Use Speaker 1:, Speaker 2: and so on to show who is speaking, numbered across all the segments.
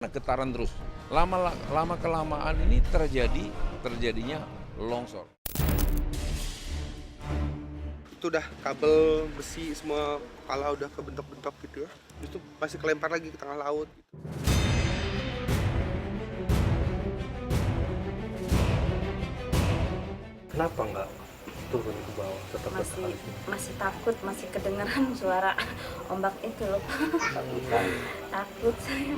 Speaker 1: Getaran terus. Lama kelamaan ini terjadinya longsor.
Speaker 2: Itu udah kabel besi semua kepala udah kebentok-bentok gitu ya. Itu masih kelempar lagi ke tengah laut gitu.
Speaker 3: Kenapa nggak turun ke bawah, tetap bertahan
Speaker 4: masih
Speaker 3: di sini?
Speaker 4: masih takut, masih kedengeran suara ombak itu loh. Takut saya.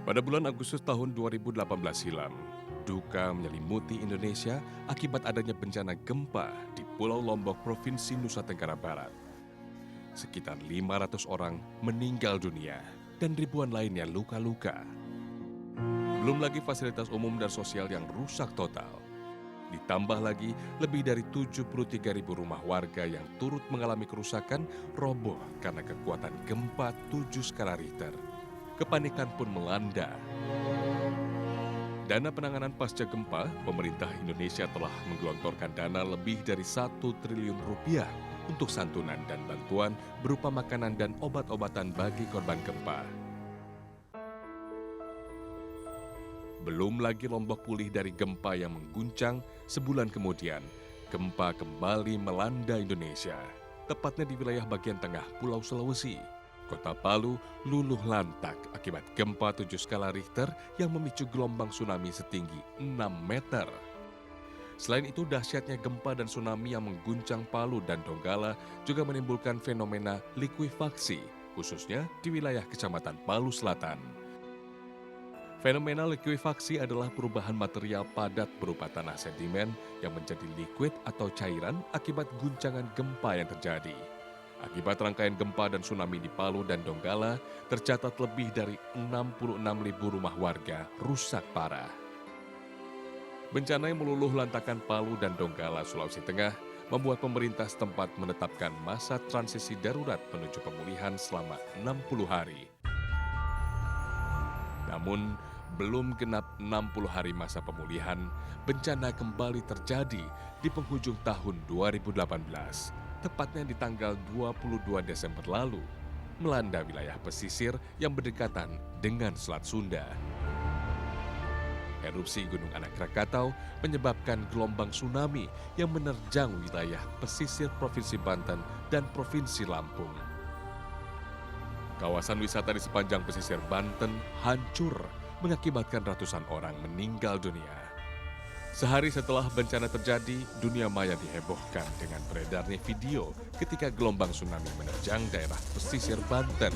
Speaker 5: Pada bulan Agustus tahun 2018 silam, duka menyelimuti Indonesia akibat adanya bencana gempa di Pulau Lombok, Provinsi Nusa Tenggara Barat. Sekitar 500 orang meninggal dunia dan ribuan lainnya luka-luka. Belum lagi fasilitas umum dan sosial yang rusak total. Ditambah lagi lebih dari 73.000 rumah warga yang turut mengalami kerusakan roboh karena kekuatan gempa 7 skala Richter. Kepanikan pun melanda. Dana penanganan pasca gempa, pemerintah Indonesia telah menggelontorkan dana lebih dari 1 triliun rupiah untuk santunan dan bantuan berupa makanan dan obat-obatan bagi korban gempa. Belum lagi Lombok pulih dari gempa yang mengguncang, sebulan kemudian gempa kembali melanda Indonesia, tepatnya di wilayah bagian tengah Pulau Sulawesi. Kota Palu luluh lantak akibat gempa 7 skala Richter yang memicu gelombang tsunami setinggi 6 meter. Selain itu, dahsyatnya gempa dan tsunami yang mengguncang Palu dan Donggala juga menimbulkan fenomena likuifaksi, khususnya di wilayah Kecamatan Palu Selatan. Fenomena likuifaksi adalah perubahan material padat berupa tanah sedimen yang menjadi liquid atau cairan akibat guncangan gempa yang terjadi. Akibat rangkaian gempa dan tsunami di Palu dan Donggala, tercatat lebih dari 66.000 rumah warga rusak parah. Bencana yang meluluh lantakan Palu dan Donggala, Sulawesi Tengah, membuat pemerintah setempat menetapkan masa transisi darurat menuju pemulihan selama 60 hari. Namun, belum genap 60 hari masa pemulihan, bencana kembali terjadi di penghujung tahun 2018. Tepatnya di tanggal 22 Desember lalu, melanda wilayah pesisir yang berdekatan dengan Selat Sunda. Erupsi Gunung Anak Krakatau menyebabkan gelombang tsunami yang menerjang wilayah pesisir Provinsi Banten dan Provinsi Lampung. Kawasan wisata di sepanjang pesisir Banten hancur, mengakibatkan ratusan orang meninggal dunia. Sehari setelah bencana terjadi, dunia maya dihebohkan dengan beredarnya video ketika gelombang tsunami menerjang daerah pesisir Banten.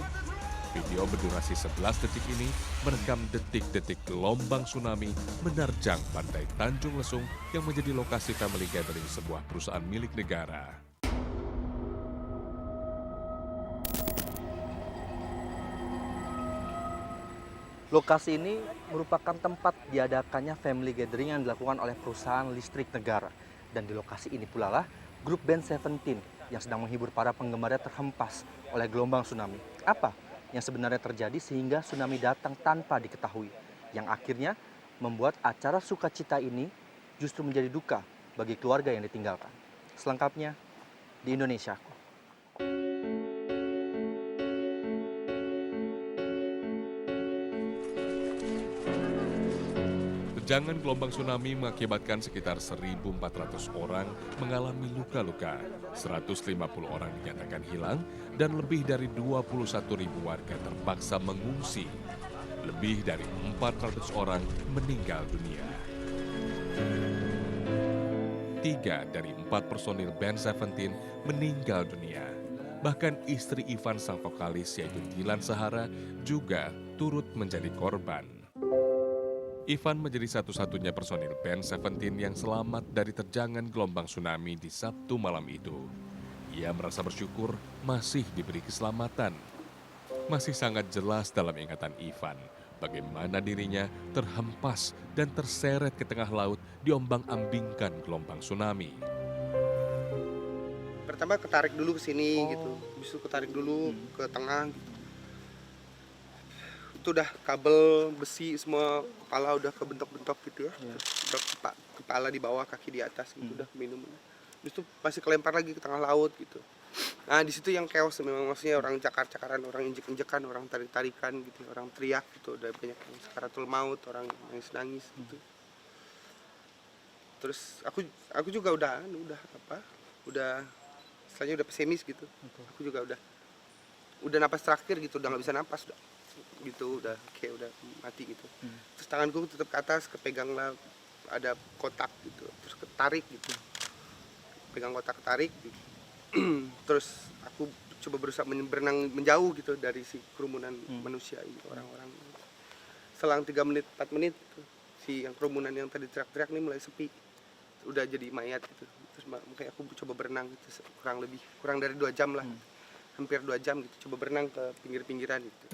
Speaker 5: Video berdurasi 11 detik ini merekam detik-detik gelombang tsunami menerjang pantai Tanjung Lesung yang menjadi lokasi family gathering sebuah perusahaan milik negara.
Speaker 3: Lokasi ini merupakan tempat diadakannya family gathering yang dilakukan oleh perusahaan listrik negara. Dan di lokasi ini pula lah grup band Seventeen yang sedang menghibur para penggemarnya terhempas oleh gelombang tsunami. Apa yang sebenarnya terjadi sehingga tsunami datang tanpa diketahui, yang akhirnya membuat acara sukacita ini justru menjadi duka bagi keluarga yang ditinggalkan. Selengkapnya di Indonesiaku.
Speaker 5: Terjangan gelombang tsunami mengakibatkan sekitar 1.400 orang mengalami luka-luka, 150 orang dinyatakan hilang, dan lebih dari 21.000 warga terpaksa mengungsi. Lebih dari 400 orang meninggal dunia. 3 dari 4 personil band Seventeen meninggal dunia. Bahkan istri Ivan sang vokalis yaitu Dilan Sahara juga turut menjadi korban. Ivan menjadi satu-satunya personil band Seventeen yang selamat dari terjangan gelombang tsunami di Sabtu malam itu. Ia merasa bersyukur masih diberi keselamatan. Masih sangat jelas dalam ingatan Ivan bagaimana dirinya terhempas dan terseret ke tengah laut diombang-ambingkan gelombang tsunami.
Speaker 2: Pertama ketarik dulu ke sini gitu, habis itu ketarik dulu ke tengah gitu. Itu udah kabel besi semua, kepala udah kebentok-bentok gitu ya. Udah kepala di bawah, kaki di atas gitu, udah minum. Habis itu masih kelempar lagi ke tengah laut gitu. Nah di situ yang chaos memang, maksudnya orang cakar-cakaran, orang injek-injekan, orang tarik-tarikan gitu, orang teriak gitu, udah banyak yang sakaratul maut, orang nangis-nangis gitu. Terus aku juga udah istilahnya udah pesimis gitu. Aku juga udah napas terakhir gitu, udah nggak bisa napas udah gitu, udah kayak udah mati gitu. Terus tanganku tetap ke atas, kepegang lah ada kotak gitu, terus ketarik gitu, pegang kotak ketarik gitu. Terus aku coba berusaha berenang menjauh gitu dari si kerumunan manusia ini, orang-orang. Selang 3 menit 4 menit gitu, si yang kerumunan yang tadi teriak-teriak ini mulai sepi, udah jadi mayat gitu. Terus makanya aku coba berenang gitu, kurang dari 2 jam lah, hampir 2 jam gitu, coba berenang ke pinggir-pinggiran gitu.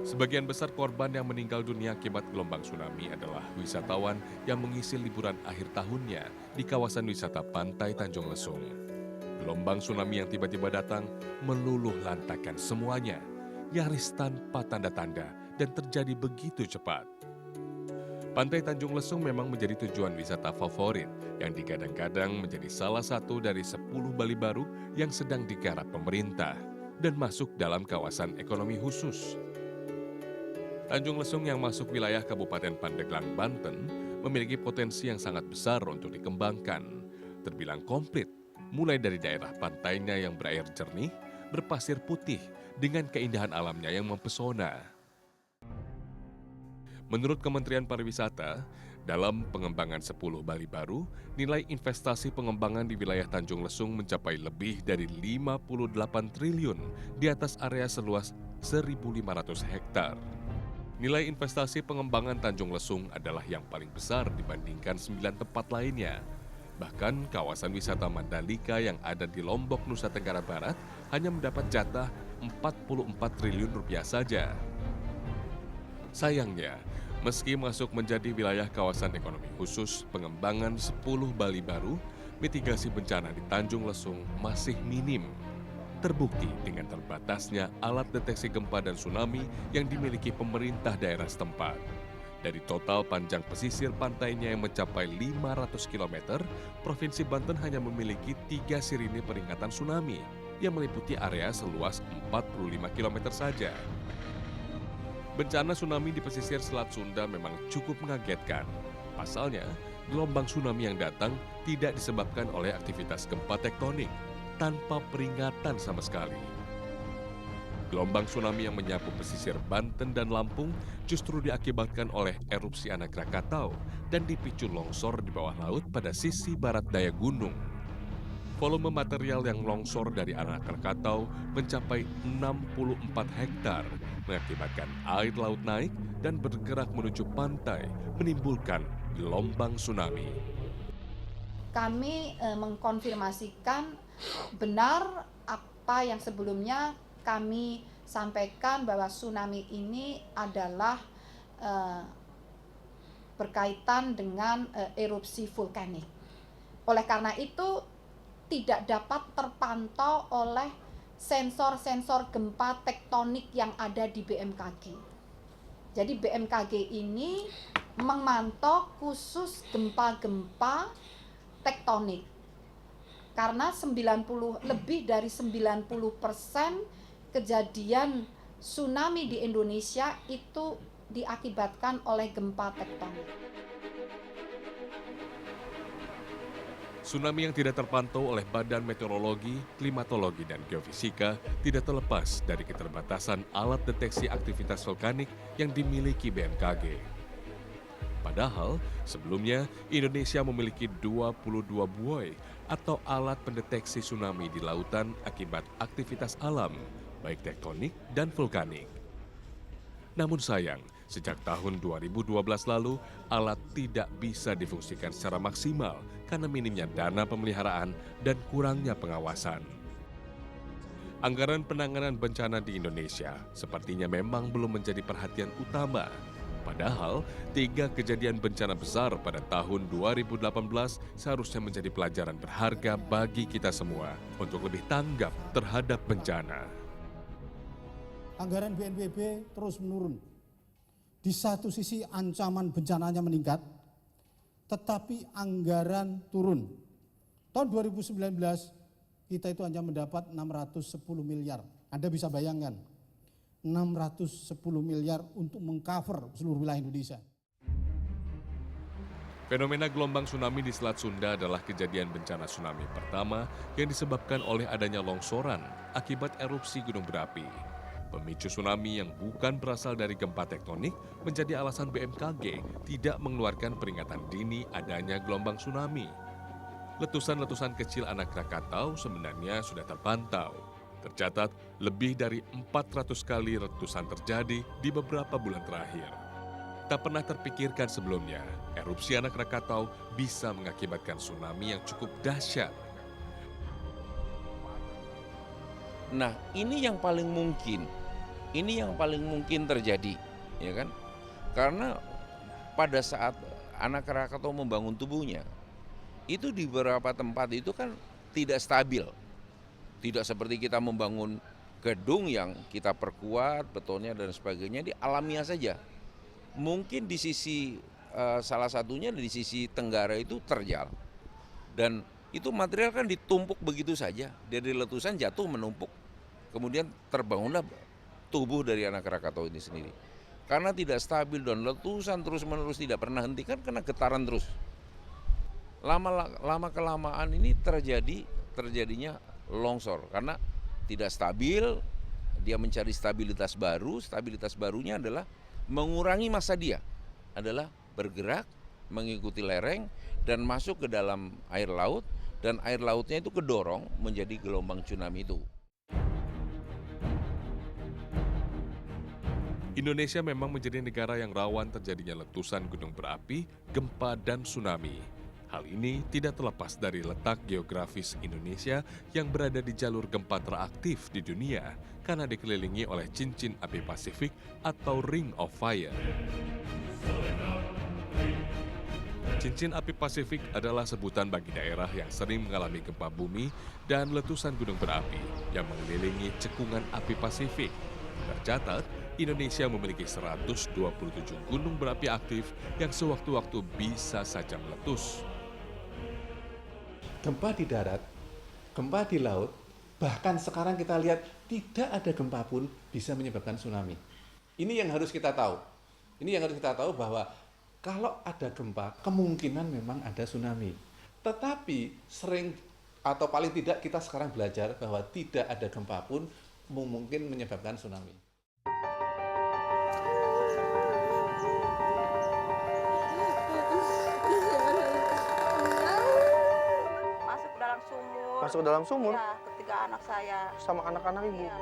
Speaker 5: Sebagian besar korban yang meninggal dunia akibat gelombang tsunami adalah wisatawan yang mengisi liburan akhir tahunnya di kawasan wisata Pantai Tanjung Lesung. Gelombang tsunami yang tiba-tiba datang meluluh lantakkan semuanya, nyaris tanpa tanda-tanda dan terjadi begitu cepat. Pantai Tanjung Lesung memang menjadi tujuan wisata favorit yang digadang-gadang menjadi salah satu dari 10 Bali baru yang sedang digarap pemerintah dan masuk dalam kawasan ekonomi khusus. Tanjung Lesung yang masuk wilayah Kabupaten Pandeglang, Banten, memiliki potensi yang sangat besar untuk dikembangkan. Terbilang komplit, mulai dari daerah pantainya yang berair jernih, berpasir putih, dengan keindahan alamnya yang mempesona. Menurut Kementerian Pariwisata, dalam pengembangan 10 Bali baru, nilai investasi pengembangan di wilayah Tanjung Lesung mencapai lebih dari 58 triliun di atas area seluas 1.500 hektar. Nilai investasi pengembangan Tanjung Lesung adalah yang paling besar dibandingkan 9 tempat lainnya. Bahkan kawasan wisata Mandalika yang ada di Lombok, Nusa Tenggara Barat hanya mendapat jatah 44 triliun rupiah saja. Sayangnya, meski masuk menjadi wilayah kawasan ekonomi khusus pengembangan 10 Bali baru, mitigasi bencana di Tanjung Lesung masih minim. Terbukti dengan terbatasnya alat deteksi gempa dan tsunami yang dimiliki pemerintah daerah setempat. Dari total panjang pesisir pantainya yang mencapai 500 km, Provinsi Banten hanya memiliki 3 sirine peringatan tsunami yang meliputi area seluas 45 km saja. Bencana tsunami di pesisir Selat Sunda memang cukup mengagetkan. Pasalnya, gelombang tsunami yang datang tidak disebabkan oleh aktivitas gempa tektonik, tanpa peringatan sama sekali. Gelombang tsunami yang menyapu pesisir Banten dan Lampung justru diakibatkan oleh erupsi anak Krakatau dan dipicu longsor di bawah laut pada sisi barat daya gunung. Volume material yang longsor dari anak Krakatau mencapai 64 hektar, mengakibatkan air laut naik dan bergerak menuju pantai, menimbulkan gelombang tsunami.
Speaker 6: Kami mengkonfirmasikan benar apa yang sebelumnya kami sampaikan bahwa tsunami ini adalah berkaitan dengan erupsi vulkanik. Oleh karena itu tidak dapat terpantau oleh sensor-sensor gempa tektonik yang ada di BMKG. Jadi BMKG ini memantau khusus gempa-gempa tektonik. Karena lebih dari 90% kejadian tsunami di Indonesia itu diakibatkan oleh gempa tektonik.
Speaker 5: Tsunami yang tidak terpantau oleh Badan Meteorologi, Klimatologi, dan Geofisika tidak terlepas dari keterbatasan alat deteksi aktivitas vulkanik yang dimiliki BMKG. Padahal, sebelumnya Indonesia memiliki 22 buoy atau alat pendeteksi tsunami di lautan akibat aktivitas alam, baik tektonik dan vulkanik. Namun sayang, sejak tahun 2012 lalu, alat tidak bisa difungsikan secara maksimal karena minimnya dana pemeliharaan dan kurangnya pengawasan. Anggaran penanganan bencana di Indonesia sepertinya memang belum menjadi perhatian utama. Padahal, 3 kejadian bencana besar pada tahun 2018 seharusnya menjadi pelajaran berharga bagi kita semua untuk lebih tanggap terhadap bencana.
Speaker 7: Anggaran BNPB terus menurun. Di satu sisi ancaman bencananya meningkat, tetapi anggaran turun. Tahun 2019 kita itu hanya mendapat 610 miliar. Anda bisa bayangkan, 610 miliar untuk mengcover seluruh wilayah Indonesia.
Speaker 5: Fenomena gelombang tsunami di Selat Sunda adalah kejadian bencana tsunami pertama yang disebabkan oleh adanya longsoran akibat erupsi gunung berapi. Pemicu tsunami yang bukan berasal dari gempa tektonik menjadi alasan BMKG tidak mengeluarkan peringatan dini adanya gelombang tsunami. Letusan-letusan kecil anak Krakatau sebenarnya sudah terpantau. Tercatat lebih dari 400 kali letusan terjadi di beberapa bulan terakhir. Tak pernah terpikirkan sebelumnya, erupsi anak Krakatau bisa mengakibatkan tsunami yang cukup dahsyat.
Speaker 1: Nah, ini yang paling mungkin. Ini yang paling mungkin terjadi, ya kan? Karena pada saat anak Krakatau membangun tubuhnya, itu di beberapa tempat itu kan tidak stabil. Tidak seperti kita membangun gedung yang kita perkuat, betonnya dan sebagainya, di alamiah saja. Mungkin di sisi salah satunya di sisi tenggara itu terjal. Dan itu material kan ditumpuk begitu saja. Dari letusan jatuh menumpuk. Kemudian terbangunlah tubuh dari anak Krakatau ini sendiri. Karena tidak stabil dan letusan terus-menerus tidak pernah henti, kan kena getaran terus. Lama kelamaan ini terjadinya longsor karena tidak stabil, dia mencari stabilitas baru. Stabilitas barunya adalah mengurangi massa dia, adalah bergerak mengikuti lereng dan masuk ke dalam air laut, dan air lautnya itu kedorong menjadi gelombang tsunami itu.
Speaker 5: Indonesia memang menjadi negara yang rawan terjadinya letusan gunung berapi, gempa, dan tsunami. Hal ini tidak terlepas dari letak geografis Indonesia yang berada di jalur gempa teraktif di dunia karena dikelilingi oleh cincin api Pasifik atau Ring of Fire. Cincin api Pasifik adalah sebutan bagi daerah yang sering mengalami gempa bumi dan letusan gunung berapi yang mengelilingi cekungan api Pasifik. Tercatat, Indonesia memiliki 127 gunung berapi aktif yang sewaktu-waktu bisa saja meletus.
Speaker 8: Gempa di darat, gempa di laut, bahkan sekarang kita lihat tidak ada gempa pun bisa menyebabkan tsunami. Ini yang harus kita tahu. Ini yang harus kita tahu bahwa kalau ada gempa, kemungkinan memang ada tsunami. Tetapi sering atau paling tidak kita sekarang belajar bahwa tidak ada gempa pun mungkin menyebabkan tsunami.
Speaker 9: Masuk ke dalam sumur.
Speaker 2: Masuk ke dalam sumur?
Speaker 9: Ya, ketiga anak saya.
Speaker 2: Sama anak-anak ibu?
Speaker 9: Iya.